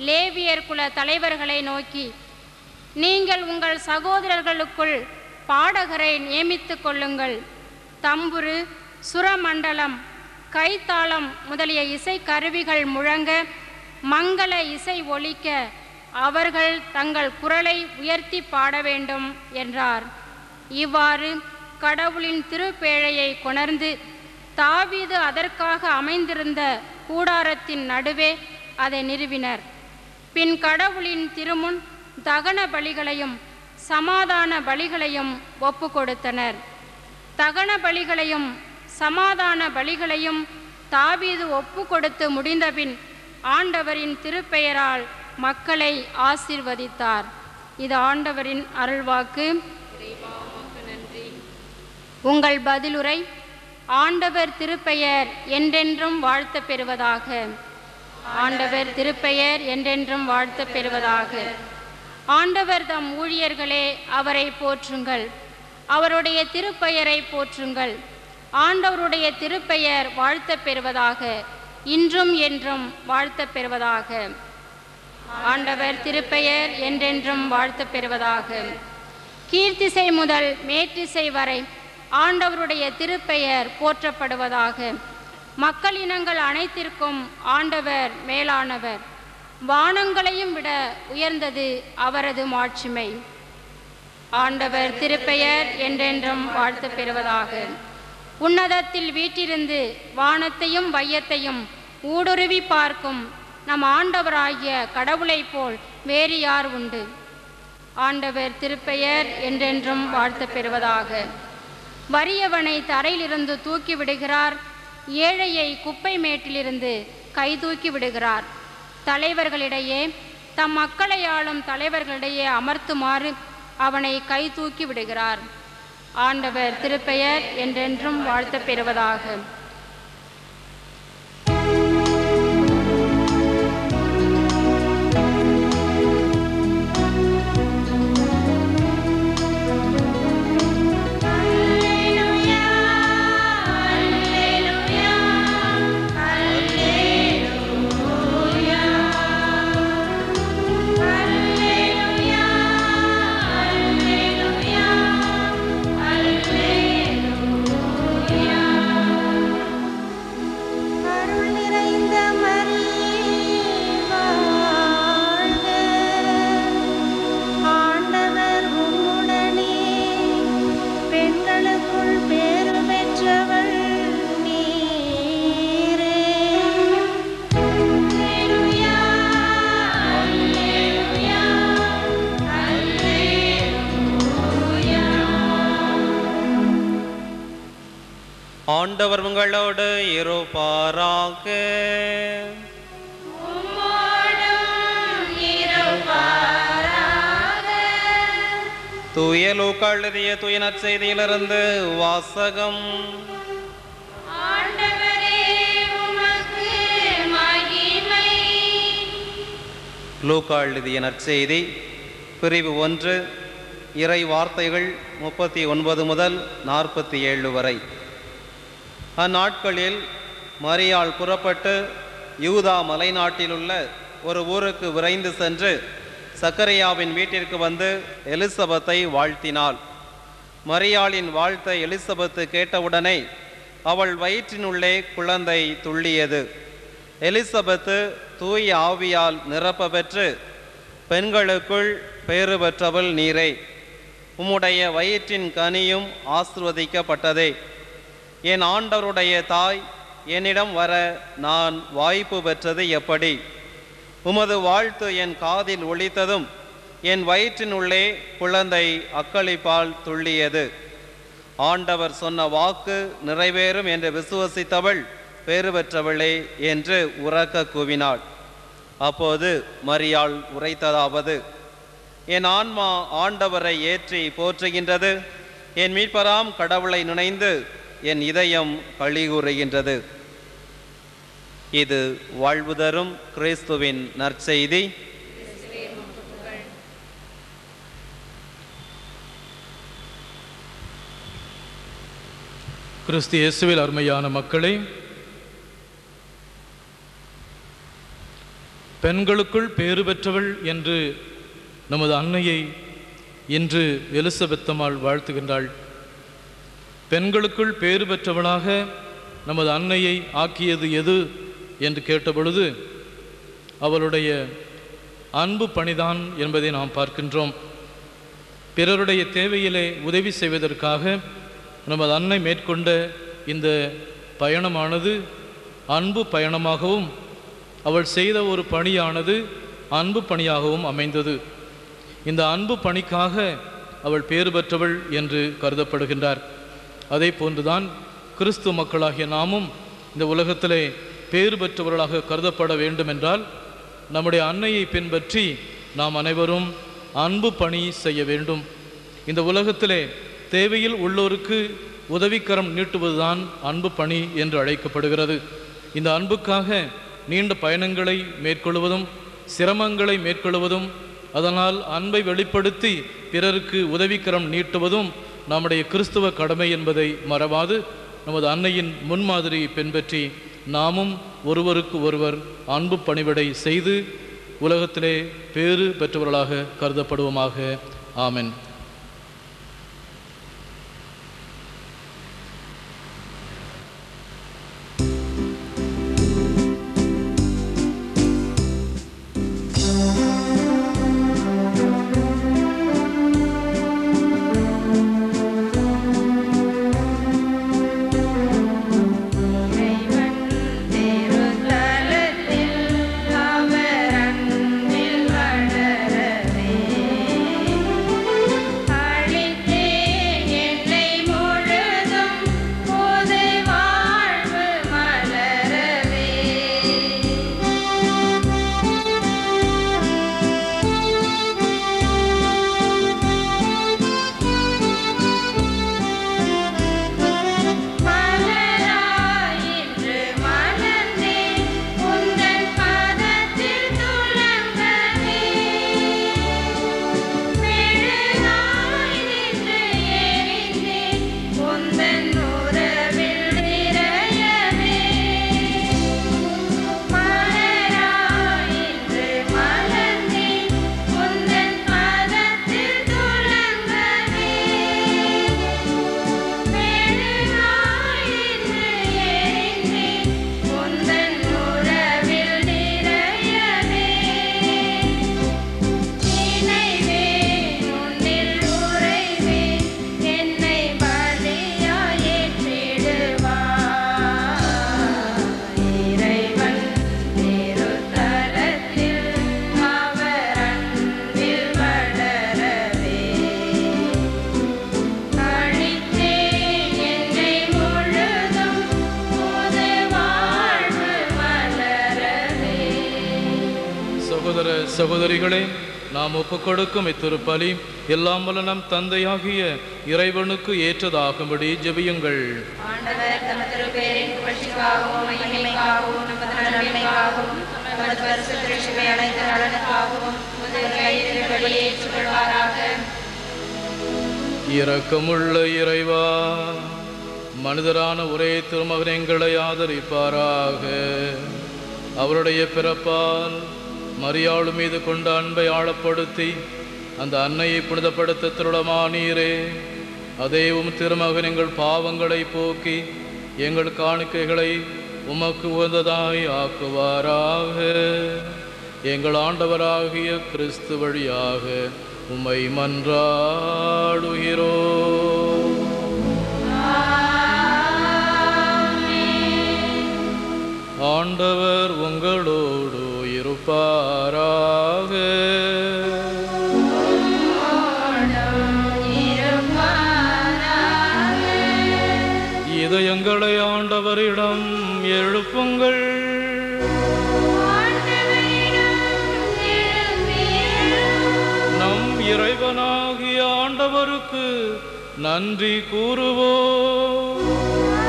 லேவியர் குல தலைவர்களை நோக்கி, நீங்கள் உங்கள் சகோதரர்களுக்குள் பாடகரை நியமித்து கொள்ளுங்கள். தம்புரு, சுரமண்டலம், கைத்தாளம் முதலிய இசை கருவிகள் முழங்க, மங்கள இசை ஒலிக்க அவர்கள் தங்கள் குரலை உயர்த்தி பாட வேண்டும் என்றார். இவ்வாறு கடவுளின் திருப்பேழையை கொணர்ந்து தாவீது அதற்காக அமைந்திருந்த கூடாரத்தின் நடுவே அதை நிறுவினர். பின் கடவுளின் திருமுன் தகன பலிகளையும் சமாதான பலிகளையும் ஒப்பு கொடுத்தனர். தகன பலிகளையும் சமாதான பலிகளையும் தாவீது ஒப்பு கொடுத்து முடிந்தபின் ஆண்டவரின் திருப்பெயரால் மக்களை ஆசீர்வதித்தார். இது ஆண்டவரின் அருள்வாக்கு. உங்கள் பதிலுரை: ஆண்டவர் திருப்பெயர் என்றென்றும் வாழ்த்த பெறுவதாக. ஆண்டவர் திருப்பெயர் என்றென்றும் வாழ்த்த பெறுவதாக. ஆண்டவர் தம் ஊழியர்களே, அவரை போற்றுங்கள், அவருடைய திருப்பெயரை போற்றுங்கள். ஆண்டவருடைய திருப்பெயர் வாழ்த்த பெறுவதாக, இன்றும் என்றும் வாழ்த்த பெறுவதாக. ஆண்டவர் திருப்பெயர் என்றென்றும் வாழ்த்த பெறுவதாக. கீர்த்திசை முதல் மேற்றிசை வரை ஆண்டவருடைய திருப்பெயர் போற்றப்படுவதாக. மக்களினங்கள் அனைத்திற்கும் ஆண்டவர் மேலானவர். வானங்களையும் விட உயர்ந்தது அவரது மாட்சிமை. ஆண்டவர் திருப்பெயர் என்றென்றும் வாழ்த்த பெறுவதாக. உன்னதத்தில் வீற்றிருந்து வானத்தையும் வையத்தையும் ஊடுருவி பார்க்கும் நம் ஆண்டவராகிய கடவுளைப் போல் வேறு யார் உண்டு? ஆண்டவர் திருப்பெயர் என்றென்றும் வாழ்த்த பெறுவதாக. வறியவனை தரையிலிருந்து தூக்கி விடுகிறார், ஏழையை குப்பை மேட்டிலிருந்து கை தூக்கி விடுகிறார். தலைவர்களிடையே, தம் மக்களை ஆளும் தலைவர்களிடையே அமர்த்துமாறு அவனை கை தூக்கி விடுகிறார். ஆண்டவர் திருப்பெயர் என்றென்றும் வாழ்த்த பெறுவதாக. ஆண்டவர் உங்களோடு இருப்பாராக. தூய லூக்கா எழுதிய தூய நற்செய்தியிலிருந்து வாசகம். லூக்கா எழுதிய நற்செய்தி பிரிவு 1, இறை வார்த்தைகள் 39 முதல் 47 வரை. அந்நாட்களில் மரியாள் புறப்பட்டு யூதா மலைநாட்டிலுள்ள ஒரு ஊருக்கு விரைந்து சென்று சக்கரியாவின் வீட்டிற்கு வந்து எலிசபெத்தை வாழ்த்தினாள். மரியாளின் வாழ்த்தை எலிசபெத்து கேட்டவுடனே அவள் வயிற்றினுள்ளே குழந்தை துள்ளியது. எலிசபெத்து தூய ஆவியால் நிரப்ப பெற்று, பெண்களுக்குள் பேறு பெற்றவள் நீரே, உம்முடைய வயிற்றின் கனியும் ஆசிர்வதிக்கப்பட்டதே. என் ஆண்டவருடைய தாய், என்னிடம் வர நான் வாய்ப்பு பெற்றது எப்படி? உமது வாழ்த்து என் காதில் ஒலித்ததும் என் வயிற்றினுள்ளே குழந்தை அக்களிப்பால் துள்ளியது. ஆண்டவர் சொன்ன வாக்கு நிறைவேறும் என்று விசுவசித்தவள் பேறு பெற்றவளே என்று உரக்க கூவினாள். அப்போது மரியாள் உரைத்ததாவது: என் ஆன்மா ஆண்டவரை ஏற்றி போற்றுகின்றது, என் மீட்பராம் கடவுளை நினைந்து என் இதயம் களிகூறுகின்றது. இது வாழ்வு தரும் கிறிஸ்துவின் நற்செய்தி. கிறிஸ்து இயேசுவில் அருமையான மக்களே, பெண்களுக்குள் பேறு பெற்றவள் என்று நமது அன்னையை இன்று எலிசபெத்தம்மாள் வாழ்த்துகின்றாள். பெண்களுக்குள் பேறு பெற்றவளாக நமது அன்னையை ஆக்கியது எது என்று கேட்டபொழுது அவளுடைய அன்பு பணிதான் என்பதை நாம் பார்க்கின்றோம். பிறருடைய தேவையிலே உதவி செய்வதற்காக நமது அன்னை மேற்கொண்ட இந்த பயணமானது அன்பு பயணமாகவும் அவள் செய்த ஒரு பணியானது அன்பு பணியாகவும் அமைந்தது. இந்த அன்பு பணிக்காக அவள் பேறு பெற்றவள் என்று கருதப்படுகின்றார். அதே போன்றுதான் கிறிஸ்துவ மக்களாகிய நாமும் இந்த உலகத்திலே பேறு பெற்றவர்களாக கருதப்பட வேண்டும் என்றால் நம்முடைய அன்னையை பின்பற்றி நாம் அனைவரும் அன்பு பணி செய்ய வேண்டும். இந்த உலகத்திலே தேவையில் உள்ளோருக்கு உதவிக்கரம் நீட்டுவதுதான் அன்பு பணி என்று அழைக்கப்படுகிறது. இந்த அன்புக்காக நீண்ட பயணங்களை மேற்கொள்வதும் சிரமங்களை மேற்கொள்வதும் அதனால் அன்பை வெளிப்படுத்தி பிறருக்கு உதவிக்கரம் நீட்டுவதும் நம்முடைய கிறிஸ்துவ கடமை என்பதை மறவாது நமது அன்னையின் முன்மாதிரியை பின்பற்றி நாமும் ஒருவருக்கு ஒருவர் அன்பு பணிவிடை செய்து உலகத்திலே பேறு பெற்றவர்களாக கருதப்படுவோமாக. ஆமென். சகோதரிகளே, நாம் ஒப்புக்கொடுக்கும் இத்திருப்பலி எல்லாம் வல்ல நம் தந்தையாகிய இறைவனுக்கு ஏற்றதாகும்படி ஜெபியுங்கள். இரக்கமுள்ள இறைவா, மனிதரான ஒரே திருமகன் எங்களை ஆதரிப்பாராக. அவருடைய பிறப்பால் மரியாள் மீது கொண்ட அன்பை ஆழப்படுத்தி அந்த அன்னையை புனிதப்படுத்த திருடமானீரே. அதேவும் திருமகன் எங்கள் பாவங்களை போக்கி எங்கள் காணிக்கைகளை உமக்கு உகந்ததாய் ஆக்குவாராக. எங்கள் ஆண்டவராகிய கிறிஸ்து வழியாக உம்மை மன்றாடுகிறோம். ஆண்டவர் உங்களோடு இருப்பாராக. இதயங்களை ஆண்டவரிடம் எழுப்புங்கள். நம் இறைவனாகிய ஆண்டவருக்கு நன்றி கூறுவோம்.